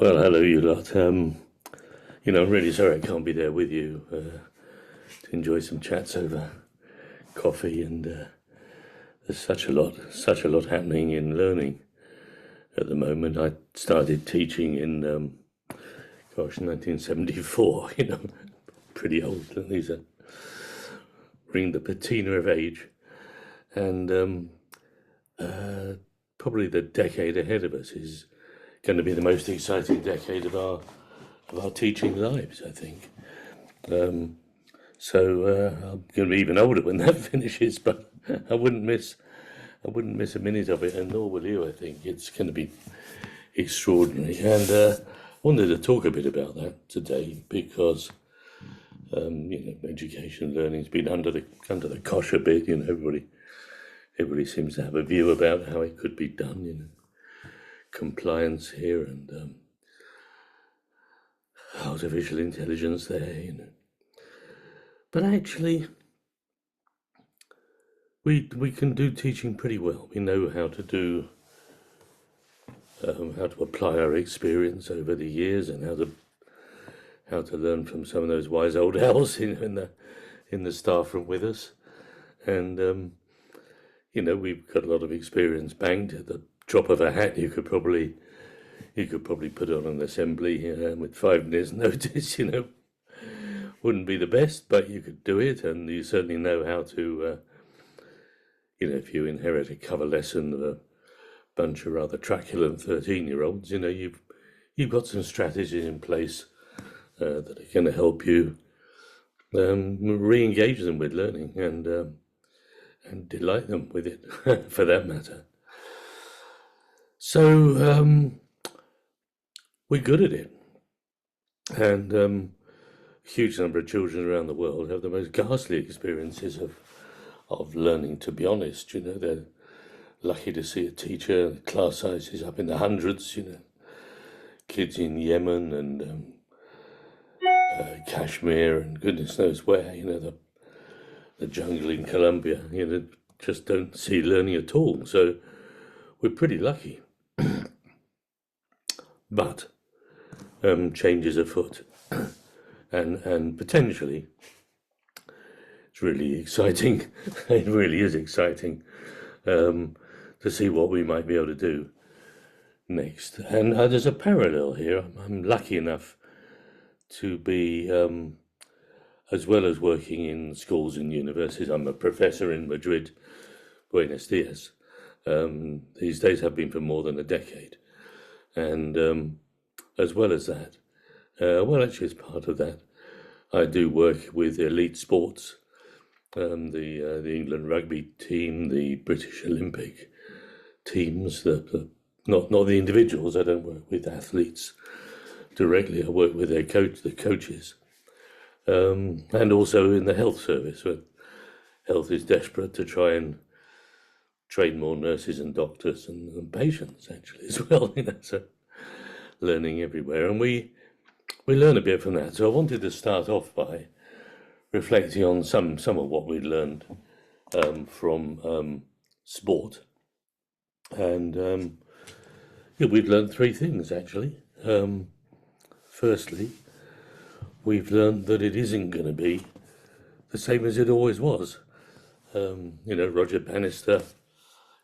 Well, hello, you lot. I'm really sorry I can't be there with you to enjoy some chats over coffee, and there's such a lot happening in learning at the moment. I started teaching in, 1974. Pretty old. These are ring the patina of age, and probably the decade ahead of us is going to be the most exciting decade of our teaching lives, I think. So I'm going to be even older when that finishes, but I wouldn't miss a minute of it, and nor will you. I think it's going to be extraordinary, and I wanted to talk a bit about that today because education and learning's been under the cosh a bit. Everybody seems to have a view about how it could be done. Compliance here and artificial intelligence there. But actually, we can do teaching pretty well. We know how to apply our experience over the years, and how to learn from some of those wise old owls in the staff room with us. And we've got a lot of experience banked at the drop of a hat. You could probably put on an assembly with 5 minutes notice. Wouldn't be the best, but you could do it, and you certainly know how to. If you inherit a cover lesson of a bunch of rather truculent 13-year-olds, you've got some strategies in place that are going to help you re-engage them with learning and delight them with it, for that matter. So we're good at it, and a huge number of children around the world have the most ghastly experiences of learning. To be honest, they're lucky to see a teacher. Class sizes up in the hundreds. Kids in Yemen and Kashmir and goodness knows where. The jungle in Colombia. Just don't see learning at all. So we're pretty lucky. But change is afoot, and potentially it's really exciting. It really is exciting to see what we might be able to do next. And there's a parallel here. I'm lucky enough to be, as well as working in schools and universities, I'm a professor in Madrid, Buenos Dias. These days have been for more than a decade. And as well as that, actually as part of that, I do work with elite sports, the England rugby team, the British Olympic teams, not the individuals. I don't work with athletes directly. I work with the coaches, and also in the health service, where health is desperate to try and train more nurses and doctors and patients actually as well. So learning everywhere, and we learn a bit from that. So I wanted to start off by reflecting on some of what we'd learned from sport, and we've learned 3 things actually. Firstly, we've learned that it isn't going to be the same as it always was. Roger Bannister,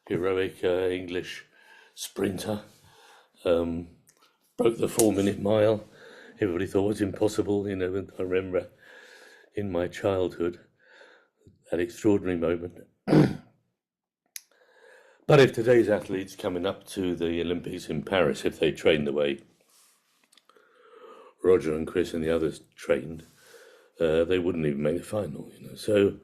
heroic English sprinter, broke the 4-minute mile. Everybody thought it was impossible. I remember in my childhood that extraordinary moment. But if today's athletes coming up to the Olympics in Paris, if they train the way Roger and Chris and the others trained, they wouldn't even make the final. So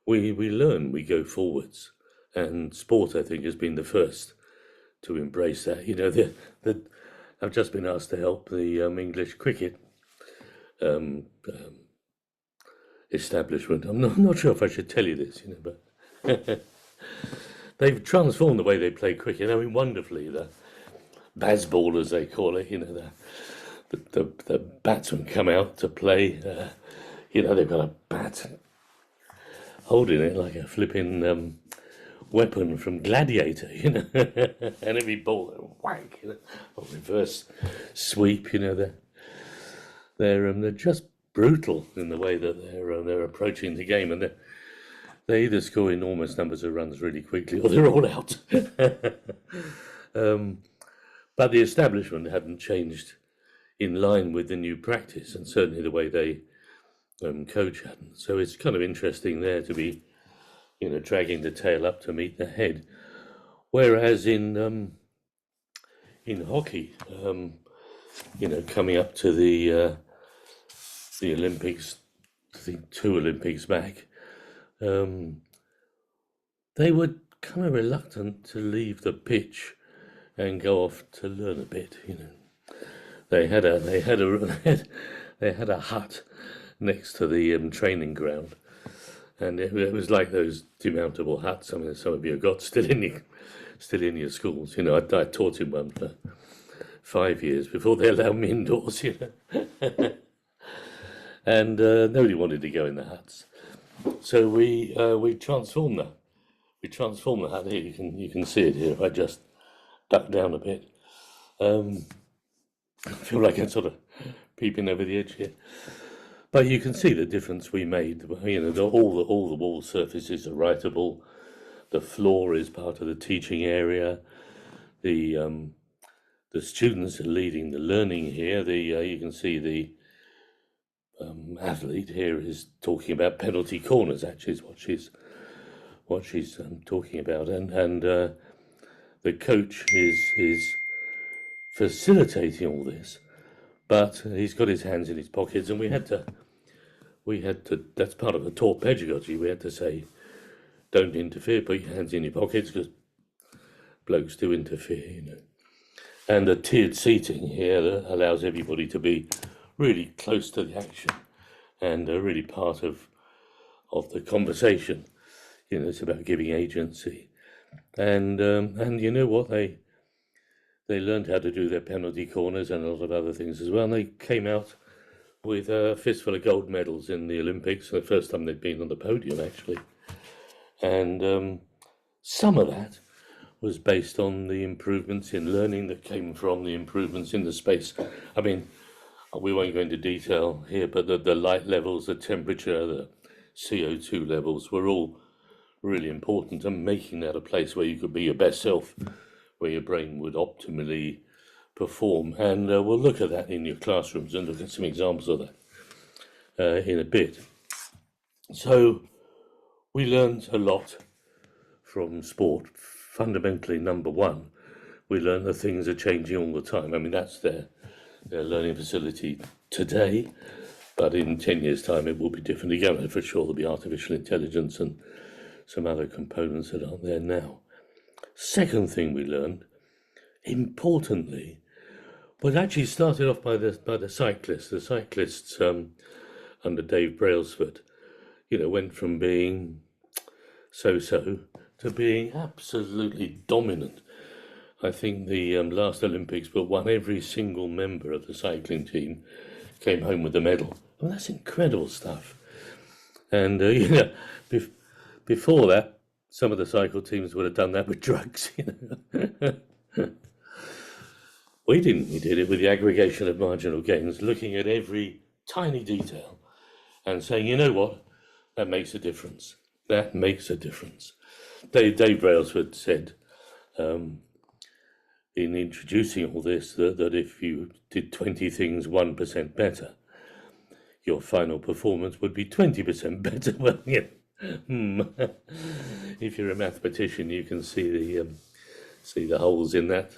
we learn, we go forwards. And sport, I think, has been the first to embrace that. I've just been asked to help the English cricket establishment. I'm not sure if I should tell you this, but they've transformed the way they play cricket. I mean, wonderfully. The baseball, as they call it. The batsmen come out to play. They've got a bat holding it like a flipping weapon from Gladiator, and every ball, whack, or reverse sweep. They're just brutal in the way that they're approaching the game, and they either score enormous numbers of runs really quickly, or they're all out. But the establishment hadn't changed in line with the new practice, and certainly the way they coach hadn't. So it's kind of interesting there to be, dragging the tail up to meet the head. Whereas in hockey, coming up to the Olympics, I think 2 Olympics back, they were kind of reluctant to leave the pitch and go off to learn a bit. They had a hut next to the training ground, and it was like those demountable huts. I mean, some of you have got still in your schools. I taught in one for 5 years before they allowed me indoors. And nobody wanted to go in the huts, so we transformed that. We transformed the hut. Here you can see it here. I just duck down a bit. I feel like I'm sort of peeping over the edge here. But you can see the difference we made. All the wall surfaces are writable. The floor is part of the teaching area. The students are leading the learning here. You can see the athlete here is talking about penalty corners. Actually, is what she's talking about, and the coach is facilitating all this, but he's got his hands in his pockets, and we had to. That's part of the taught pedagogy. We had to say, don't interfere. Put your hands in your pockets, because blokes do interfere, And the tiered seating here that allows everybody to be really close to the action and really part of the conversation. It's about giving agency, and you know what, they learned how to do their penalty corners and a lot of other things as well. And they came out with a fistful of gold medals in the Olympics, the first time they'd been on the podium, actually. And some of that was based on the improvements in learning that came from the improvements in the space. I mean, we won't go into detail here, but the light levels, the temperature, the CO2 levels were all really important, and making that a place where you could be your best self, where your brain would optimally perform. And we'll look at that in your classrooms and look at some examples of that in a bit. So we learned a lot from sport. Fundamentally, number one, we learned that things are changing all the time. I mean, that's their learning facility today, but in 10 years' time it will be different again. For sure there'll be artificial intelligence and some other components that aren't there now. Second thing we learned, importantly, was actually started off by the cyclists. The cyclists under Dave Brailsford, went from being so-so to being absolutely dominant. I think the last Olympics, but every single member of the cycling team came home with a medal. Well, that's incredible stuff. And before that, some of the cycle teams would have done that with drugs. We didn't. We did it with the aggregation of marginal gains, looking at every tiny detail and saying, you know what, that makes a difference. That makes a difference. Dave Brailsford said, in introducing all this, that if you did 20 things 1% better, your final performance would be 20% better. Well, if you're a mathematician, you can see the holes in that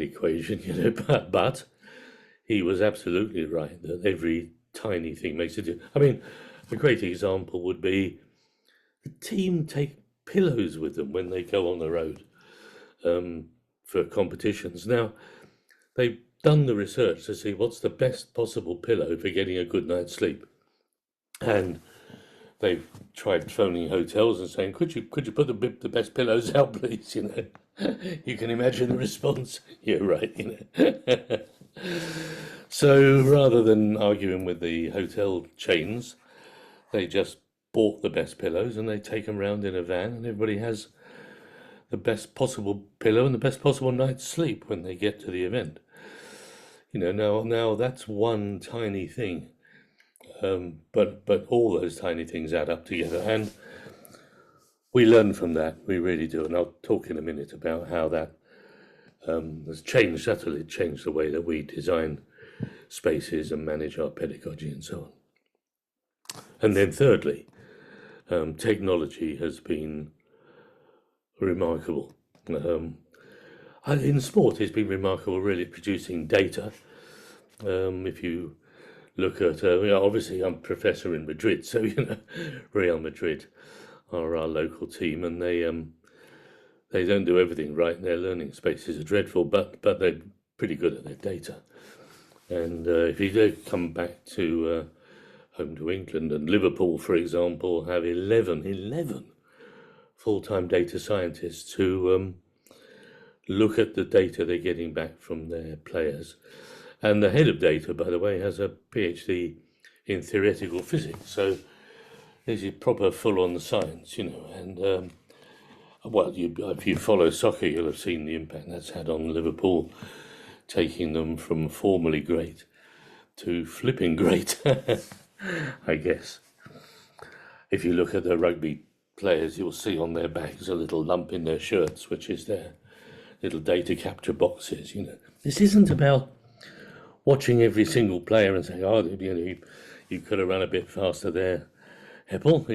equation, But he was absolutely right that every tiny thing makes a difference. I mean, a great example would be the team take pillows with them when they go on the road for competitions. Now, they've done the research to see what's the best possible pillow for getting a good night's sleep, and they've tried phoning hotels and saying, could you put the best pillows out, please? You can imagine the response. Yeah, right. So rather than arguing with the hotel chains, they just bought the best pillows and they take them around in a van, and everybody has the best possible pillow and the best possible night's sleep when they get to the event. Now that's one tiny thing, but all those tiny things add up together, and we learn from that. We really do, and I'll talk in a minute about how that has changed, utterly changed the way that we design spaces and manage our pedagogy and so on. And then thirdly, technology has been remarkable. In sport, it's been remarkable, really, producing data. If you look at, obviously I'm professor in Madrid, so Real Madrid are our local team, and they don't do everything right. Their learning spaces are dreadful, but they're pretty good at their data. And if you come back to home to England, and Liverpool, for example, have 11 full-time data scientists who look at the data they're getting back from their players. And the head of data, by the way, has a PhD in theoretical physics. So this is proper full-on science, and if you follow soccer, you'll have seen the impact that's had on Liverpool, taking them from formerly great to flipping great, I guess. If you look at the rugby players, you'll see on their backs a little lump in their shirts, which is their little data capture boxes. This isn't about watching every single player and saying, "Oh, you could have run a bit faster there, Heppell."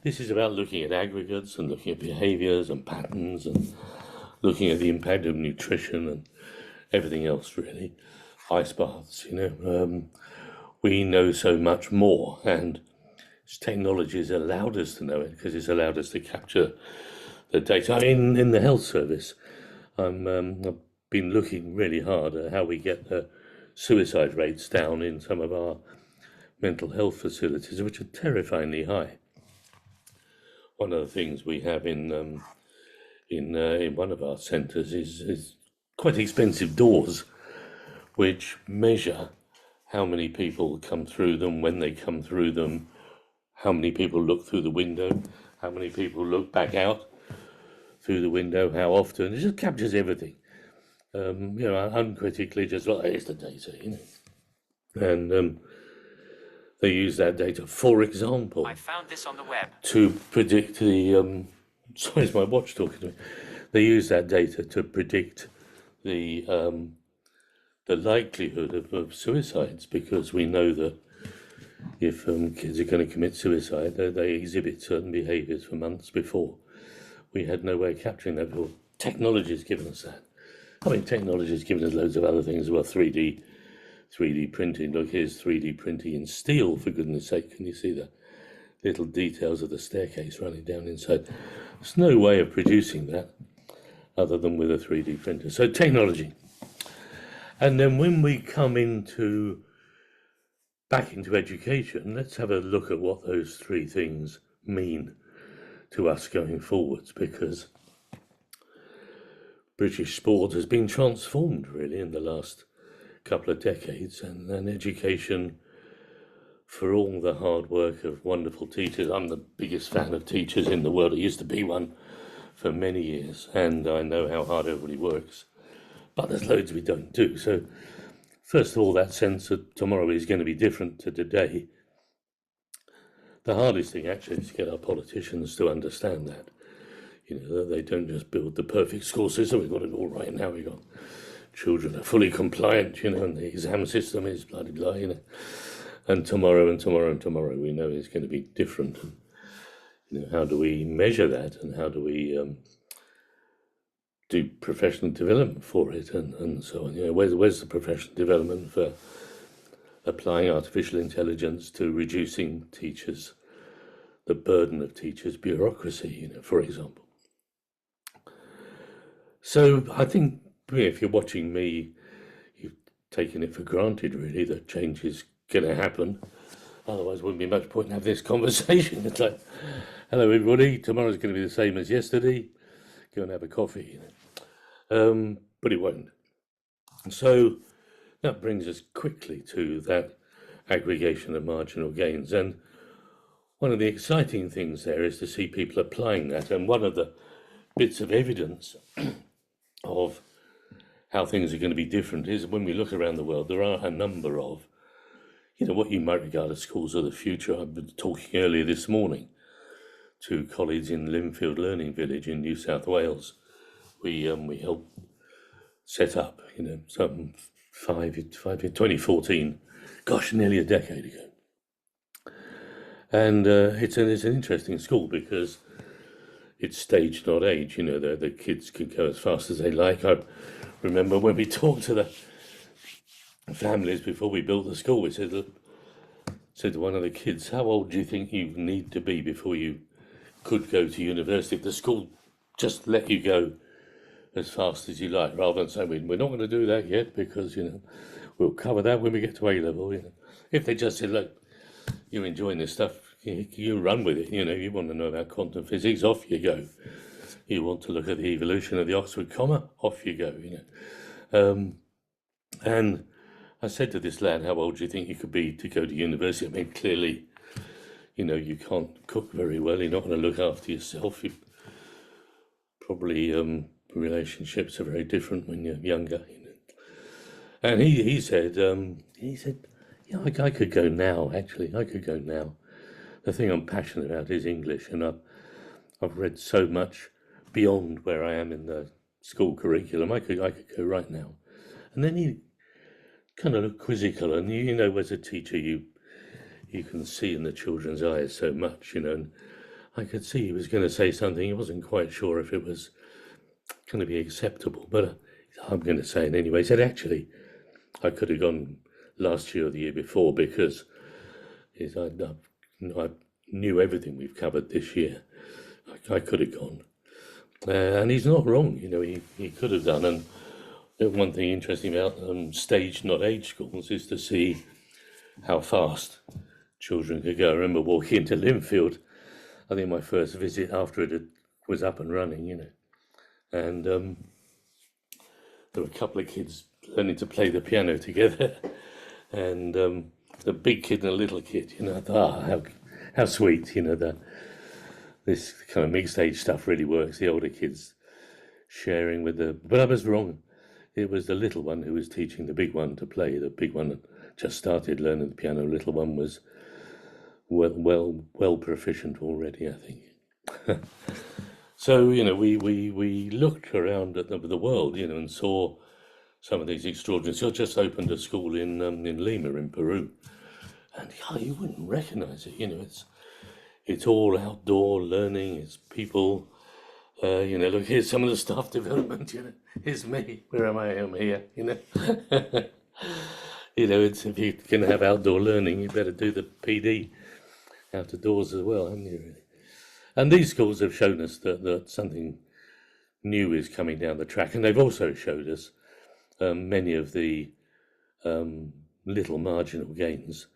This is about looking at aggregates and looking at behaviours and patterns and looking at the impact of nutrition and everything else, really. Ice baths, we know so much more, and technology has allowed us to know it because it's allowed us to capture the data. In the health service, I've been looking really hard at how we get the suicide rates down in some of our mental health facilities, which are terrifyingly high. One of the things we have in one of our centres is quite expensive doors, which measure how many people come through them, when they come through them, how many people look through the window, how many people look back out through the window, how often. It just captures everything. Uncritically, just like, here's the data, And they use that data, for example, I found this on the web, to predict the. Sorry, it's my watch talking to me. They use that data to predict the likelihood of suicides, because we know that if kids are going to commit suicide, they exhibit certain behaviours for months before. We had no way of capturing that before. Technology has given us that. Technology has given us loads of other things as well. 3D printing. Look, here's 3D printing in steel, for goodness sake. Can you see the little details of the staircase running down inside? There's no way of producing that other than with a 3D printer. So technology. And then when we come back into education, let's have a look at what those three things mean to us going forwards, because British sport has been transformed really in the last couple of decades, and education, for all the hard work of wonderful teachers. I'm the biggest fan of teachers in the world. I used to be one for many years, and I know how hard everybody works, but there's loads we don't do. So first of all, that sense that tomorrow is going to be different to today. The hardest thing actually is to get our politicians to understand that. That they don't just build the perfect school system. We've got it all right now. We've got children are fully compliant, and the exam system is blah, blah, blah, and tomorrow we know is going to be different. And, how do we measure that, and how do we do professional development for it, and so on? Where's the professional development for applying artificial intelligence to reducing teachers, the burden of teachers' bureaucracy, for example? So I think if you're watching me, you've taken it for granted, really, that change is going to happen. Otherwise, there wouldn't be much point in having this conversation. It's like, hello, everybody. Tomorrow's going to be the same as yesterday. Go and have a coffee. But it won't. So that brings us quickly to that aggregation of marginal gains. And one of the exciting things there is to see people applying that. And one of the bits of evidence of how things are going to be different is when we look around the world, there are a number of, what you might regard as schools of the future. I've been talking earlier this morning to colleagues in Linfield Learning Village in New South Wales. We helped set up, some 2014, gosh, nearly a decade ago. And it's an interesting school because it's stage, not age. The kids can go as fast as they like. I remember when we talked to the families before we built the school, we said to one of the kids, how old do you think you need to be before you could go to university? If the school just let you go as fast as you like, rather than saying, we're not going to do that yet because, we'll cover that when we get to A-level. If they just said, look, you're enjoying this stuff, you run with it. You want to know about quantum physics, off you go. You want to look at the evolution of the Oxford comma, off you go. And I said to this lad, how old do you think you could be to go to university? I mean, clearly, you can't cook very well. You're not going to look after yourself. Probably relationships are very different when you're younger. And he said, I could go now. Actually, I could go now. The thing I'm passionate about is English, and I've read so much beyond where I am in the school curriculum. I could go right now. And then he kind of looked quizzical, and as a teacher, you can see in the children's eyes so much, and I could see he was going to say something. He wasn't quite sure if it was going to be acceptable, but I'm going to say it anyway. He said, actually, I could have gone last year or the year before because I knew everything we've covered this year. I could have gone. And he's not wrong, he could have done. And one thing interesting about stage, not age schools is to see how fast children could go. I remember walking into Linfield, I think my first visit after it was up and running, and there were a couple of kids learning to play the piano together, and a big kid and a little kid, I thought, how sweet, that this kind of mixed age stuff really works. The older kids sharing with but I was wrong. It was the little one who was teaching the big one to play. The big one just started learning the piano. The little one was well proficient already, I think. So, we looked around at the world, and saw some of these extraordinary. So I just opened a school in Lima in Peru, and you wouldn't recognise it. It's all outdoor learning. It's people. Look, here's some of the staff development. Here's me. Where am I? I'm here. It's if you're going to have outdoor learning, you better do the PD out of doors as well, haven't you? Really? And these schools have shown us that something new is coming down the track, and they've also showed us many of the little marginal gains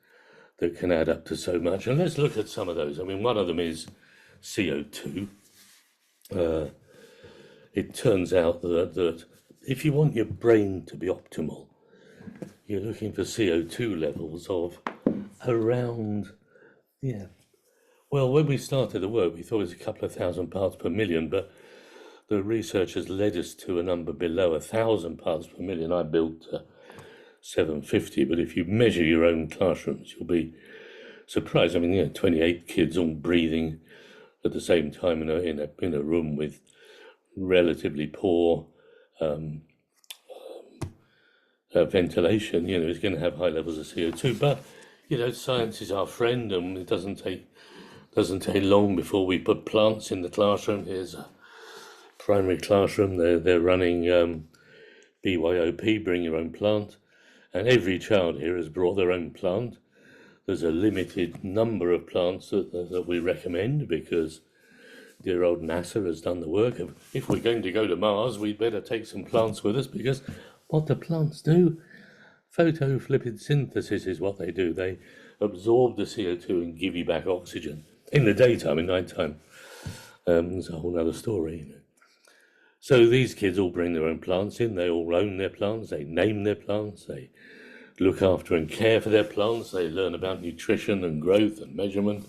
that can add up to so much. And let's look at some of those. I mean, one of them is CO2. It turns out that if you want your brain to be optimal, you're looking for CO2 levels of around, well, when we started the work, we thought it was a couple of thousand parts per million, but the research has led us to a number below 1,000 parts per million. I built 750, but if you measure your own classrooms, you'll be surprised. I mean, 28 kids all breathing at the same time in a room with relatively poor ventilation, is going to have high levels of CO2. But science is our friend, and it doesn't take long before we put plants in the classroom. Here's a primary classroom. They're running BYOP, bring your own plant, and every child here has brought their own plant. There's a limited number of plants that we recommend because dear old NASA has done the work. If we're going to go to Mars, we'd better take some plants with us, because what do plants do? Photosynthesis is what they do. They absorb the CO2 and give you back oxygen. In the daytime, in nighttime, it's a whole other story. So these kids all bring their own plants in. They all own their plants. They name their plants. They look after and care for their plants. They learn about nutrition and growth and measurement.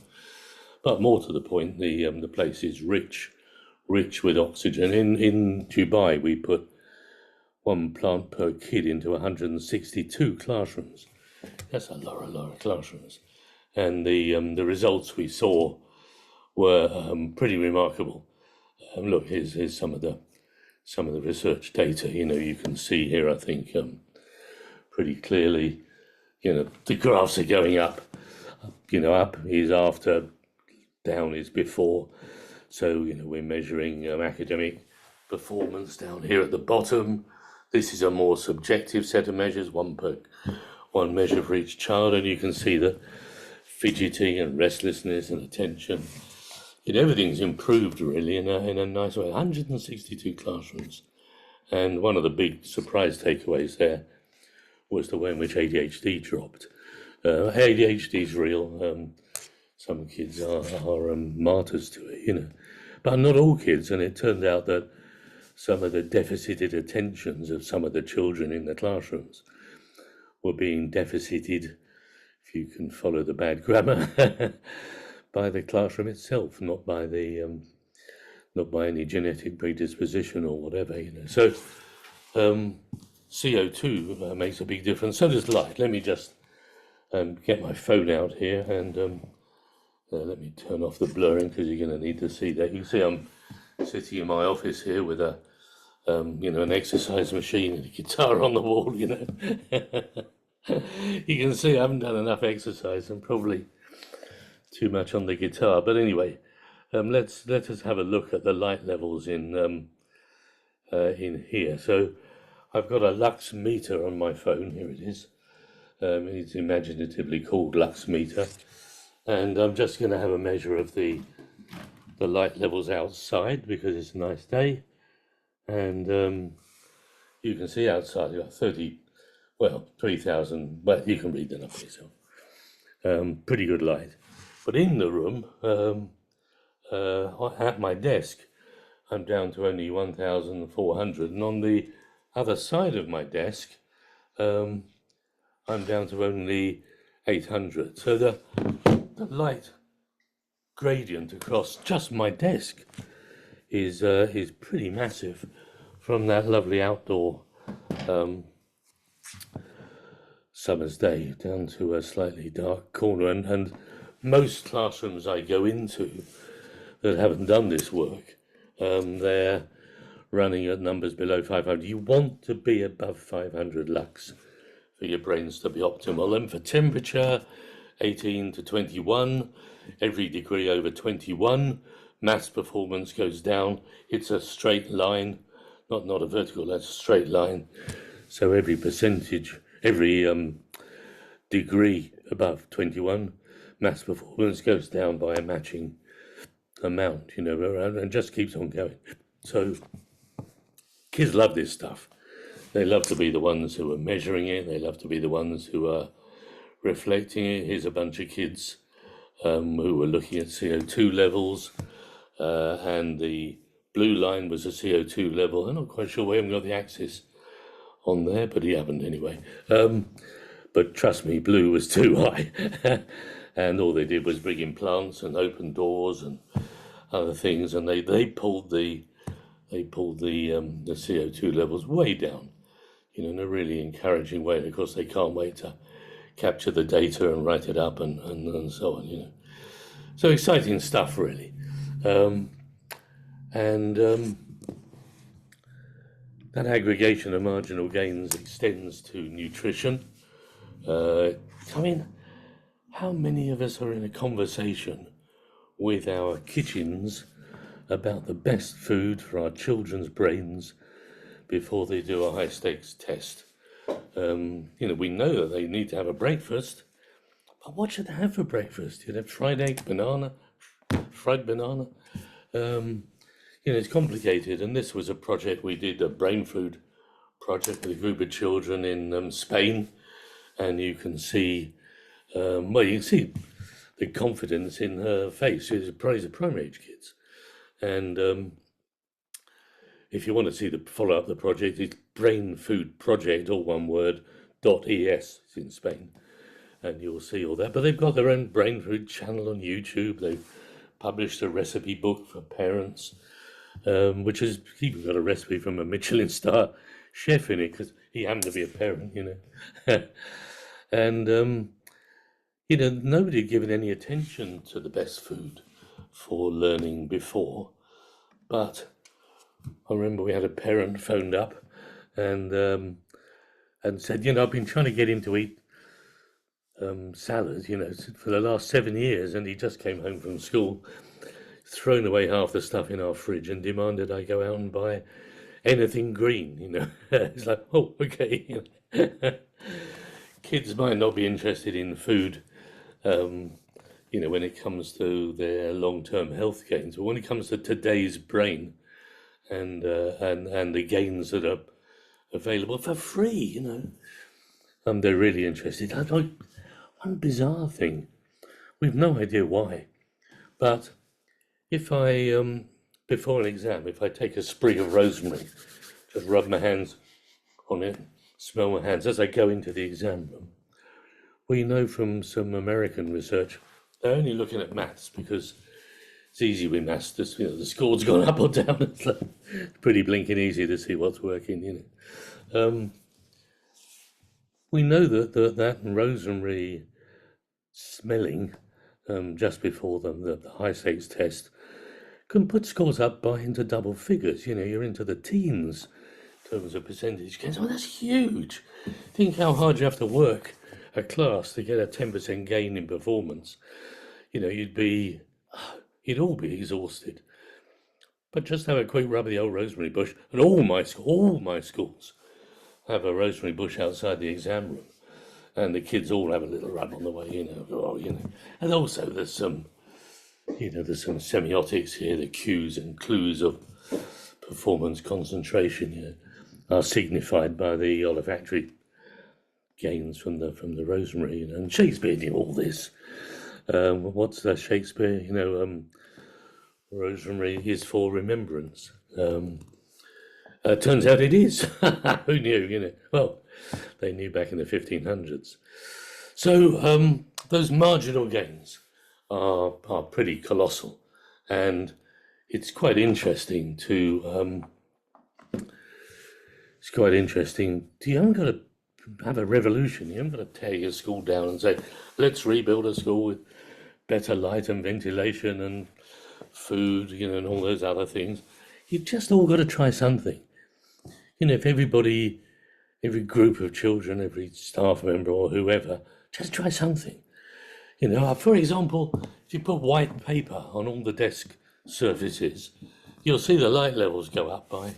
But more to the point, the place is rich rich with oxygen. In Dubai, we put one plant per kid into 162 classrooms. That's a lot of classrooms. And the results we saw were pretty remarkable. Look, here's some of the research data. You can see here, I think, pretty clearly, the graphs are going up. Up is after, down is before. So, we're measuring academic performance down here at the bottom. This is a more subjective set of measures, one measure for each child, and you can see that fidgeting and restlessness and attention, everything's improved really in a nice way. 162 classrooms. And one of the big surprise takeaways there was the way in which ADHD dropped. ADHD is real. Some kids are martyrs to it, but not all kids. And it turned out that some of the deficited attentions of some of the children in the classrooms were being deficited, if you can follow the bad grammar, by the classroom itself, not by any genetic predisposition or whatever. So CO2 makes a big difference. So does light. Let me just get my phone out here and let me turn off the blurring, because you're going to need to see that. You can see I'm sitting in my office here with a an exercise machine and a guitar on the wall. You can see I haven't done enough exercise and probably too much on the guitar. But anyway, let us have a look at the light levels in here. So I've got a lux meter on my phone. Here it is. It's imaginatively called lux meter, and I'm just going to have a measure of the light levels outside because it's a nice day, and you can see outside you've got 3,000. Well, you can read the number yourself. Pretty good light. But in the room, at my desk, I'm down to only 1,400, and on the other side of my desk, I'm down to only 800. So the light gradient across just my desk is pretty massive, from that lovely outdoor summer's day down to a slightly dark corner. And most classrooms I go into that haven't done this work, they're running at numbers below 500. You want to be above 500 lux for your brains to be optimal. And for temperature, 18 to 21, every degree over 21, maths performance goes down. It's a straight line, not a vertical, that's a straight line. So every percentage, every degree above 21, maths performance goes down by a matching amount, and just keeps on going. So kids love this stuff. They love to be the ones who are measuring it. They love to be the ones who are reflecting it. Here's a bunch of kids who were looking at CO2 levels, and the blue line was a CO2 level. I'm not quite sure, we haven't got the axis on there, but he haven't anyway. But trust me, blue was too high. And all they did was bring in plants and open doors and other things, and they pulled the CO2 levels way down, in a really encouraging way. And of course, they can't wait to capture the data and write it up and so on, So exciting stuff, really. That aggregation of marginal gains extends to nutrition. How many of us are in a conversation with our kitchens about the best food for our children's brains before they do a high-stakes test? We know that they need to have a breakfast, but what should they have for breakfast? Fried egg, fried banana. It's complicated, and this was a project we did, a brain food project with a group of children in Spain, and you can see, the confidence in her face. She's a primary age kids, and if you want to see follow up the project, it's Brain Food Project, all one word, .es. It's in Spain, and you'll see all that. But they've got their own brain food channel on YouTube. They've published a recipe book for parents. which has even got a recipe from a Michelin star chef in it because he happened to be a parent, and nobody had given any attention to the best food for learning before, but I remember we had a parent phoned up and said, I've been trying to get him to eat salad, for the last 7 years, and he just came home from school, thrown away half the stuff in our fridge, and demanded I go out and buy anything green. It's like, oh, okay. Kids might not be interested in food, when it comes to their long-term health gains, but when it comes to today's brain and the gains that are available for free, they're really interested. Like one bizarre thing, we've no idea why, but if I before an exam, if I take a sprig of rosemary, just rub my hands on it, smell my hands as I go into the exam room. We know from some American research, they're only looking at maths because it's easy with maths. The score's gone up or down. It's like pretty blinking easy to see what's working. We know that rosemary smelling just before the high stakes test can put scores up by into double figures. You're into the teens in terms of percentage gains. Oh, that's huge. Think how hard you have to work a class to get a 10% gain in performance. You'd all be exhausted. But just have a quick rub of the old rosemary bush, and all my schools have a rosemary bush outside the exam room, and the kids all have a little rub on the way. And also there's some semiotics here. The cues and clues of performance concentration are signified by the olfactory gains from the rosemary. And Shakespeare did all this. What's that Shakespeare? Rosemary is for remembrance. Turns out it is. Who knew? Well, they knew back in the 1500s. So those marginal gains are pretty colossal, and it's quite interesting to. You haven't got to have a revolution. You haven't got to tear your school down and say, let's rebuild a school with better light and ventilation and food, and all those other things. You've just all got to try something. If every group of children, every staff member or whoever, just try something. For example, if you put white paper on all the desk surfaces, you'll see the light levels go up by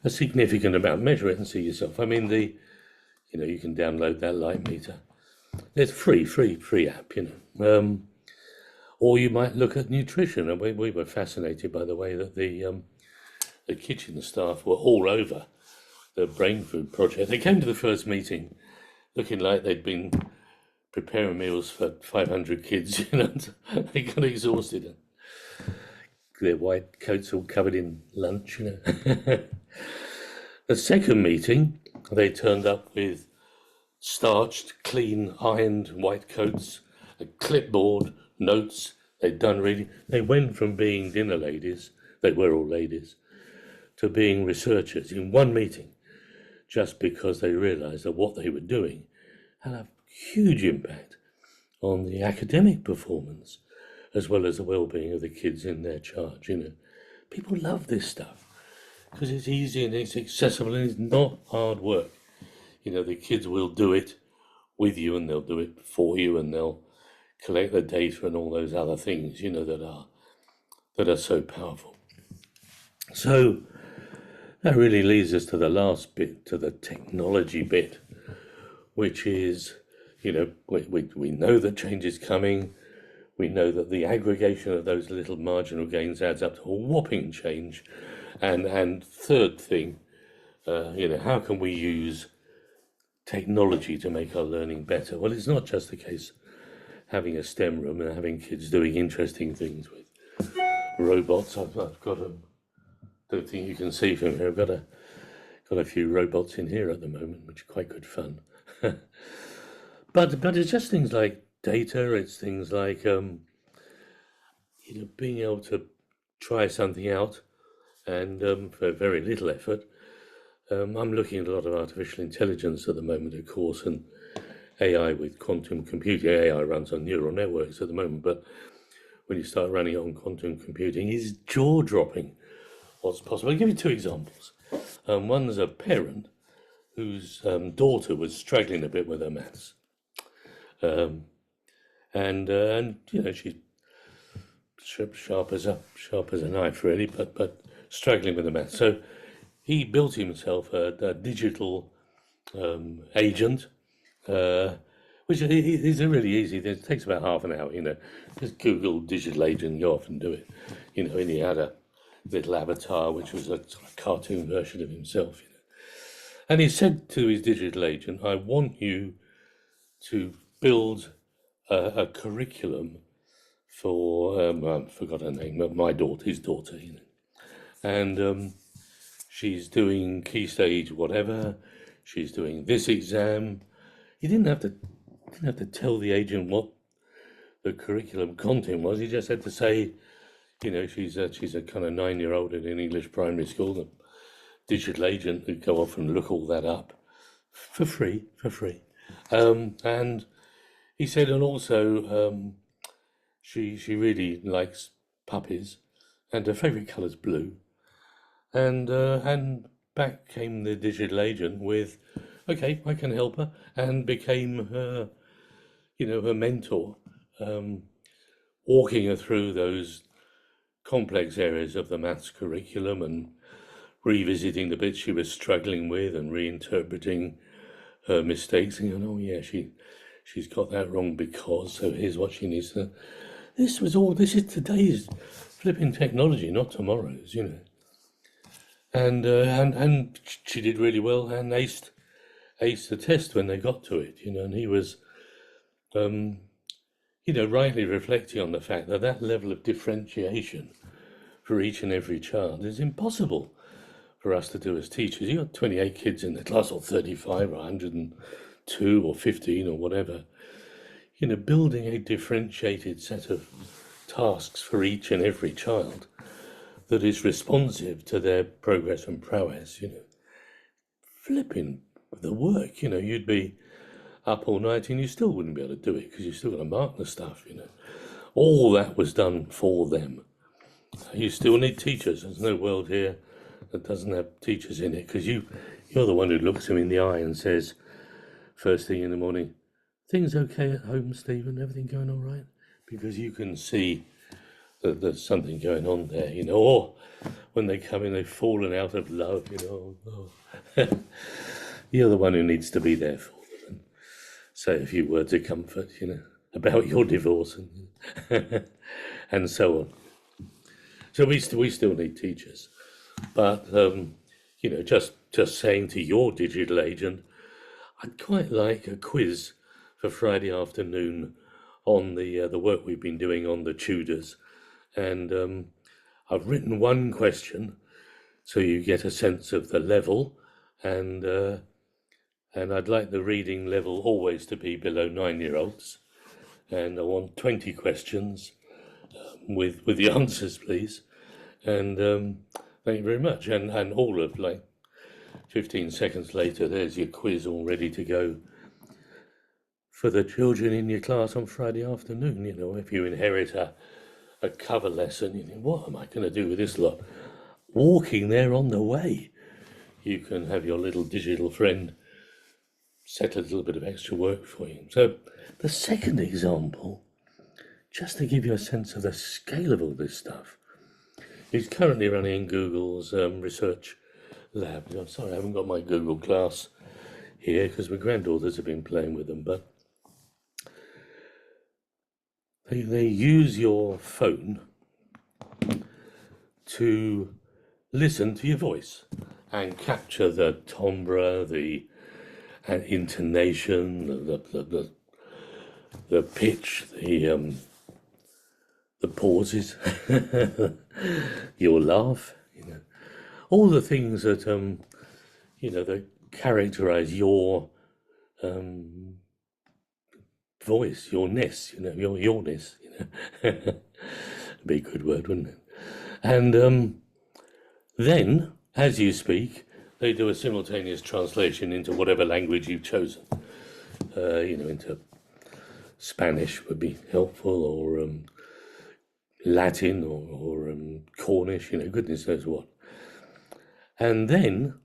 a significant amount. Measure it and see yourself. I mean, you can download that light meter. It's free app, or you might look at nutrition. And we were fascinated by the way that the kitchen staff were all over the brain food project. They came to the first meeting looking like they'd been preparing meals for 500 kids, They got exhausted. Their white coats all covered in lunch, The second meeting, they turned up with starched, clean, ironed white coats, a clipboard, notes. They'd done reading. They went from being dinner ladies, they were all ladies, to being researchers in one meeting, just because they realized that what they were doing had a huge impact on the academic performance as well as the well-being of the kids in their charge. People love this stuff because it's easy and it's accessible and it's not hard work. The kids will do it with you and they'll do it for you and they'll collect the data and all those other things, that are so powerful. So that really leads us to the last bit, to the technology bit, which is, we know that change is coming. We know that the aggregation of those little marginal gains adds up to a whopping change. And third thing, how can we use technology to make our learning better? Well, it's not just the case having a STEM room and having kids doing interesting things with robots. I've got don't think you can see from here. I've got a few robots in here at the moment, which are quite good fun. But it's just things like data. It's things like being able to try something out and for very little effort. I'm looking at a lot of artificial intelligence at the moment, of course, and AI with quantum computing. AI runs on neural networks at the moment, but when you start running on quantum computing, it's jaw-dropping what's possible. I'll give you two examples. One's a parent whose daughter was struggling a bit with her maths, and she's sharp as a knife, really, but struggling with the maths. So he built himself a digital agent, which is a really easy. It takes about half an hour. Just Google digital agent, go off and do it. And he had a little avatar, which was a sort of cartoon version of himself. And he said to his digital agent, "I want you to build a curriculum for I forgot her name, his daughter, and she's doing key stage whatever. She's doing this exam." He didn't have to tell the agent what the curriculum content was. He just had to say, she's a kind of 9-year-old in an English primary school. The digital agent would go off and look all that up for free. And he said, and also she really likes puppies, and her favourite colour's blue. And back came the digital agent with, "Okay, I can help her," and became her, her mentor, walking her through those complex areas of the maths curriculum and revisiting the bits she was struggling with and reinterpreting her mistakes and going, "Oh yeah, she's got that wrong because, so here's what she needs to." This is today's flipping technology, not tomorrow's, And she did really well and aced the test when they got to it, and he was, rightly reflecting on the fact that level of differentiation for each and every child is impossible for us to do as teachers. You've got 28 kids in the class, or 35, or 102, or 15, or whatever. Building a differentiated set of tasks for each and every child that is responsive to their progress and prowess, flipping the work, you'd be up all night and you still wouldn't be able to do it because you still got to mark the stuff, All that was done for them. You still need teachers. There's no world here that doesn't have teachers in it, because you're the one who looks them in the eye and says, first thing in the morning, "Things okay at home, Stephen? Everything going all right?" Because you can see that there's something going on there, or when they come in, they've fallen out of love, You're the one who needs to be there for them and say a few words of comfort, about your divorce and and so on. So we still need teachers, but just saying to your digital agent, I'd quite like a quiz for Friday afternoon on the work we've been doing on the Tudors, and I've written one question so you get a sense of the level, and I'd like the reading level always to be below 9-year-olds, and I want 20 questions with the answers, please, and thank you very much. And all of 15 seconds later, there's your quiz all ready to go for the children in your class on Friday afternoon. If you inherit a cover lesson, what am I going to do with this lot? Walking there on the way, you can have your little digital friend set a little bit of extra work for you. So the second example, just to give you a sense of the scale of all this stuff, is currently running Google's research lab. I'm sorry, I haven't got my Google Glass here because my granddaughters have been playing with them, but they use your phone to listen to your voice and capture the timbre, the intonation, the pitch, the pauses, your laugh, all the things that that characterize your voice, yourness, yourness, be a good word, wouldn't it? And Then, as you speak, they do a simultaneous translation into whatever language you've chosen. Into Spanish would be helpful, or Latin, or Cornish, goodness knows what. And then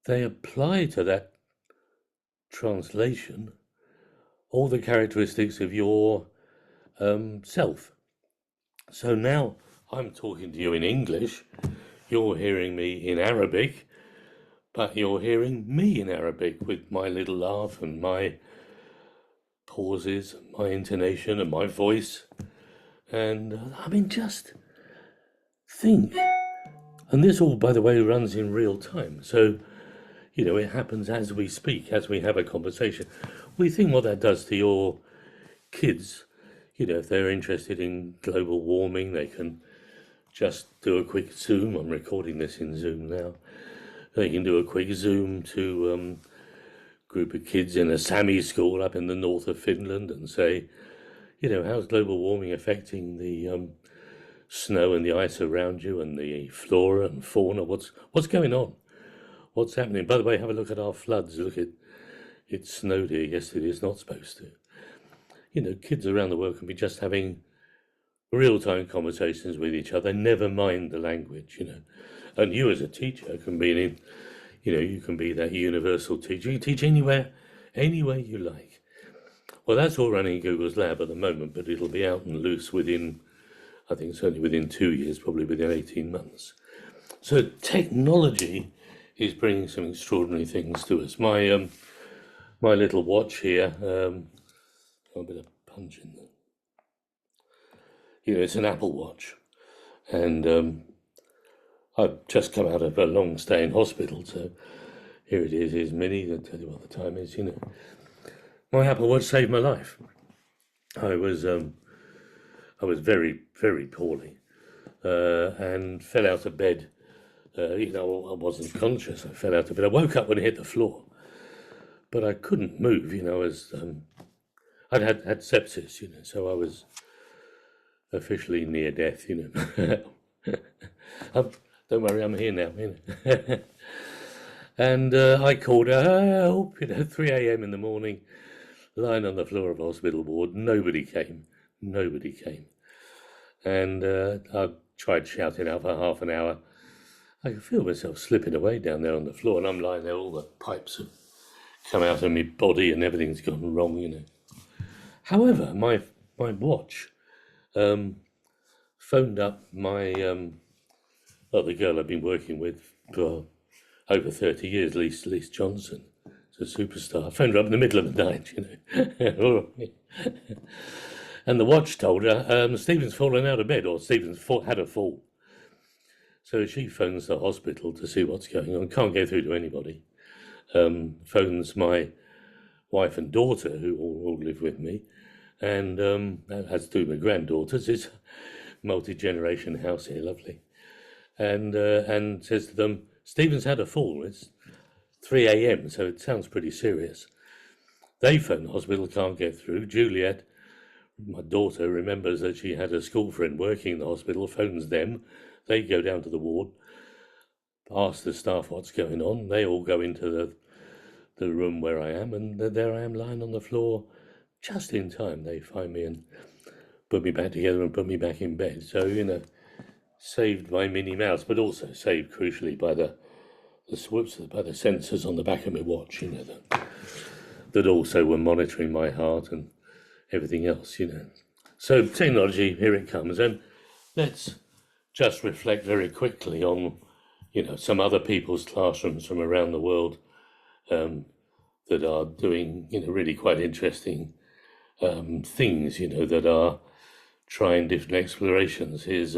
they apply to that translation all the characteristics of your self. So now I'm talking to you in English, you're hearing me in Arabic, but you're hearing me in Arabic with my little laugh and my pauses, my intonation and my voice. And just think. And this all, by the way, runs in real time. So, it happens as we speak, as we have a conversation. We think what that does to your kids, if they're interested in global warming, they can just do a quick Zoom. I'm recording this in Zoom now. They can do a quick Zoom to a group of kids in a Sami school up in the north of Finland and say, how's global warming affecting the snow and the ice around you and the flora and fauna? What's going on? What's happening? By the way, have a look at our floods. Look at it snowed here yesterday. It's not supposed to. Kids around the world can be just having real-time conversations with each other. Never mind the language. And you as a teacher can be you can be that universal teacher. You can teach anywhere you like. Well, that's all running in Google's lab at the moment, but it'll be out and loose within, I think, certainly within 2 years, probably within 18 months. So technology is bringing some extraordinary things to us. My little watch here, a bit of punch in there. It's an Apple Watch, and I've just come out of a long stay in hospital, so here it is. Here's Minnie. I'll tell you what the time is. My Apple Watch saved my life. I was very, very poorly, and fell out of bed. I wasn't conscious. I fell out of bed. I woke up when it hit the floor, but I couldn't move. As I'd had sepsis. So I was officially near death. Don't worry, I'm here now. And I called help. 3 a.m. in the morning, lying on the floor of a hospital ward. Nobody came. And I tried shouting out for half an hour. I could feel myself slipping away down there on the floor, and I'm lying there. All the pipes have come out of my body, and everything's gone wrong. However, my watch phoned up my the girl I've been working with for over 30 years, Lise Johnson. It's a superstar. I phoned her up in the middle of the night, And the watch told her, Stephen's fallen out of bed, or Stephen's had a fall. So she phones the hospital to see what's going on. Can't get through to anybody. Phones my wife and daughter, who all live with me, and that has to do with my granddaughters. It's a multi-generation house here, lovely. And says to them, Stephen's had a fall. It's 3 a.m., so it sounds pretty serious. They phone the hospital, can't get through. Juliet, my daughter, remembers that she had a school friend working in the hospital, phones them. They go down to the ward, ask the staff what's going on. They all go into the room where I am, and there I am lying on the floor. Just in time, they find me and put me back together and put me back in bed. So, saved by Minnie Mouse, but also saved crucially by the sensors on the back of my watch, that also were monitoring my heart and everything else, So technology, here it comes. And let's just reflect very quickly on, some other people's classrooms from around the world that are doing, really quite interesting things, that are trying different explorations. Here's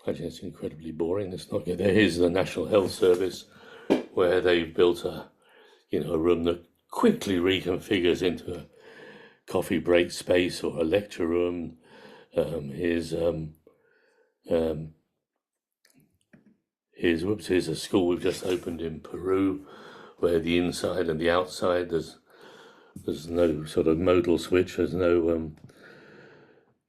actually, it's incredibly boring. It's not good. Here's the National Health Service, where they've built a room that quickly reconfigures into a coffee break space or a lecture room. Here's a school we've just opened in Peru, where the inside and the outside there's no sort of modal switch. There's no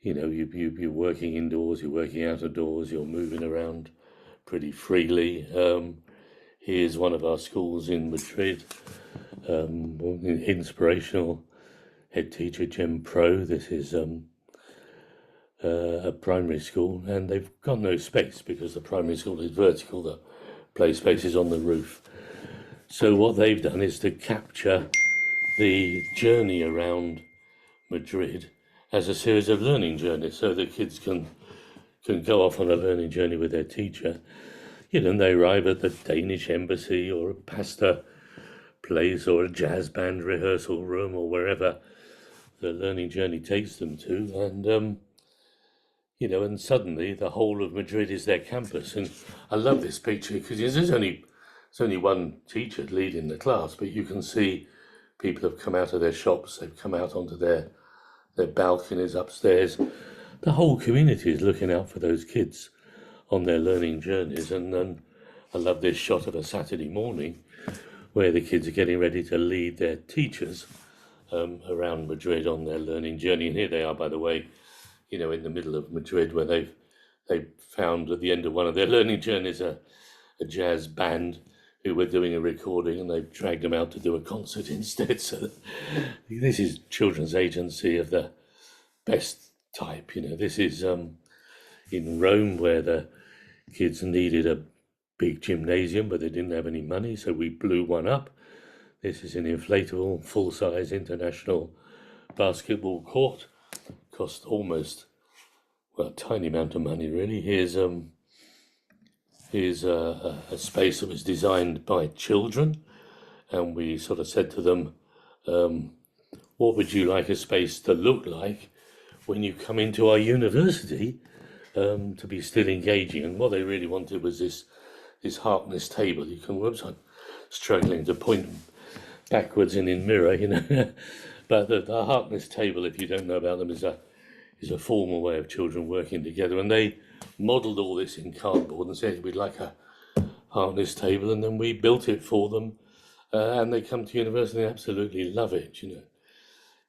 you're working indoors, you're working out of doors, you're moving around pretty freely. Here's one of our schools in Madrid, inspirational head teacher Jem Pro. This is a primary school, and they've got no space because the primary school is vertical, the play space is on the roof. So what they've done is to capture the journey around Madrid as a series of learning journeys, so the kids can go off on a learning journey with their teacher. And they arrive at the Danish embassy or a pasta place or a jazz band rehearsal room or wherever the learning journey takes them to, and and suddenly the whole of Madrid is their campus. And I love this picture because there's only one teacher leading the class, but you can see people have come out of their shops, they've come out onto their balconies upstairs. The whole community is looking out for those kids on their learning journeys. And I love this shot of a Saturday morning where the kids are getting ready to lead their teachers around Madrid on their learning journey. And here they are, by the way, in the middle of Madrid, where they've found at the end of one of their learning journeys a jazz band who were doing a recording, and they've dragged them out to do a concert instead. So this is children's agency of the best type. This is in Rome, where the kids needed a big gymnasium, but they didn't have any money, so we blew one up. This is an inflatable, full-size international basketball court. Cost almost, a tiny amount of money, really. Here's a space that was designed by children, and we sort of said to them, what would you like a space to look like when you come into our university, to be still engaging? And what they really wanted was this Harkness table. You can, whoops, I'm struggling to point backwards and in mirror, but the Harkness table, if you don't know about them, is a formal way of children working together. And they modelled all this in cardboard and said we'd like a Harkness table, and then we built it for them, and they come to university and absolutely love it.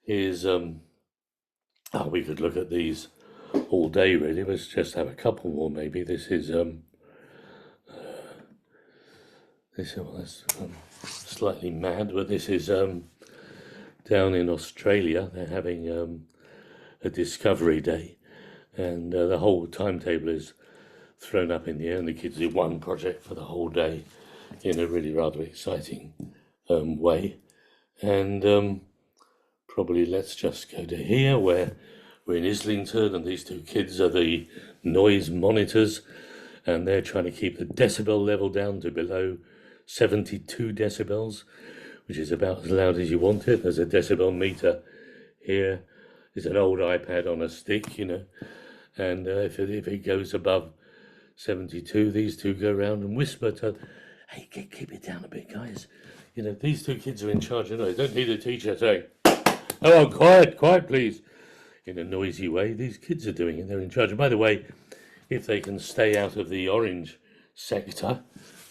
Here's we could look at these all day, really. Let's just have a couple more, maybe. This is slightly mad, but this is down in Australia. They're having a Discovery Day, and the whole timetable is thrown up in the air, and the kids do one project for the whole day in a really rather exciting way. And probably let's just go to here, where we're in Islington, and these two kids are the noise monitors, and they're trying to keep the decibel level down to below 72 decibels, which is about as loud as you want it. There's a decibel meter here. There's an old iPad on a stick, and if it goes above 72, these two go around and whisper to, hey, keep it down a bit, guys. These two kids are in charge. They don't need a teacher saying, oh, quiet, please, in a noisy way. These kids are doing it. They're in charge. And by the way, if they can stay out of the orange sector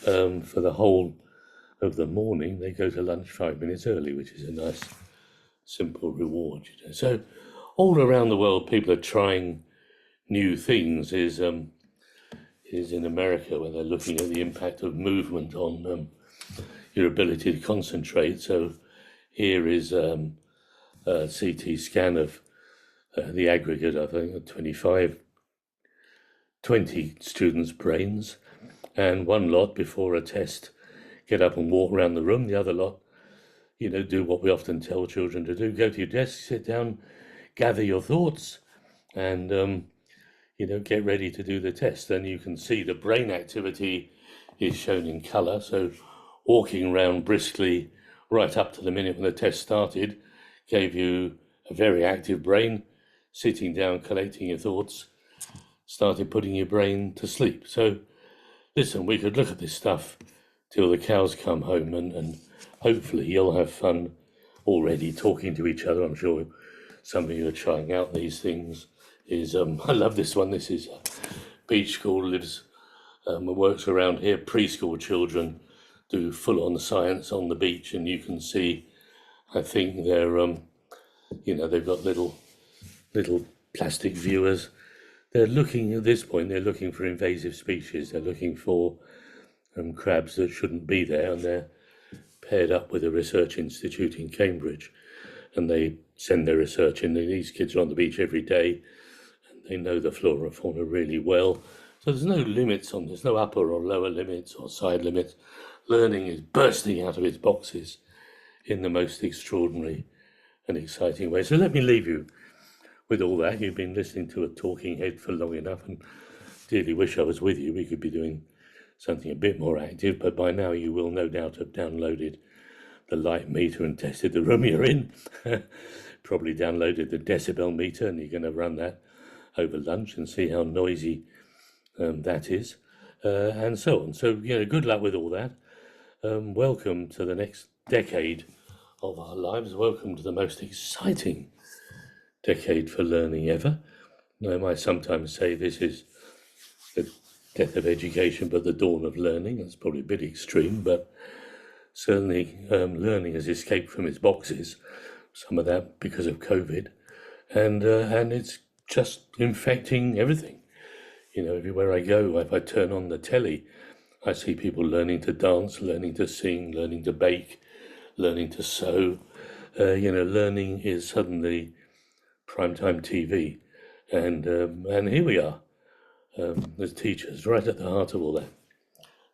for the whole of the morning, they go to lunch 5 minutes early, which is a nice, simple reward. So all around the world, people are trying new things. Is in America, where they're looking at the impact of movement on your ability to concentrate. So here is a CT scan of the aggregate, I think, of 20 students' brains, and one lot before a test get up and walk around the room. The other lot, do what we often tell children to do: go to your desk, sit down, gather your thoughts, and get ready to do the test. Then you can see the brain activity is shown in colour. So walking around briskly right up to the minute when the test started gave you a very active brain. Sitting down, collecting your thoughts, started putting your brain to sleep. So listen, we could look at this stuff till the cows come home, and hopefully you'll have fun already talking to each other. I'm sure some of you are trying out these things. I love this one. This is a beach school, lives and works around here. Preschool children do full-on science on the beach, and you can see, I think they're they've got little plastic viewers. they're looking at this point. They're looking for invasive species. They're looking for crabs that shouldn't be there, and they're paired up with a research institute in Cambridge, and they send their research in. These kids are on the beach every day, and they know the flora and fauna really well. So there's no limits on this, no upper or lower limits or side limits. Learning is bursting out of its boxes in the most extraordinary and exciting way. So let me leave you with all that. You've been listening to a talking head for long enough, and dearly wish I was with you. We could be doing something a bit more active, but by now you will no doubt have downloaded the light meter and tested the room you're in. Probably downloaded the decibel meter, and you're going to run that over lunch and see how noisy that is, and so on. So, good luck with all that. Welcome to the next decade of our lives. Welcome to the most exciting decade for learning ever. I might sometimes say this is the death of education, but the dawn of learning. That's probably a bit extreme, but certainly learning has escaped from its boxes, some of that because of COVID, and it's just infecting everything. Everywhere I go, if I turn on the telly, I see people learning to dance, learning to sing, learning to bake, learning to sew. Learning is suddenly primetime TV, and here we are, as teachers, right at the heart of all that,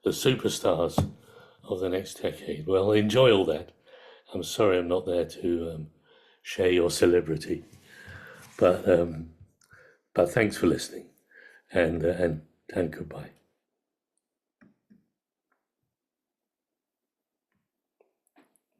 the superstars of the next decade. Well, enjoy all that. I'm sorry I'm not there to share your celebrity, but thanks for listening, and goodbye.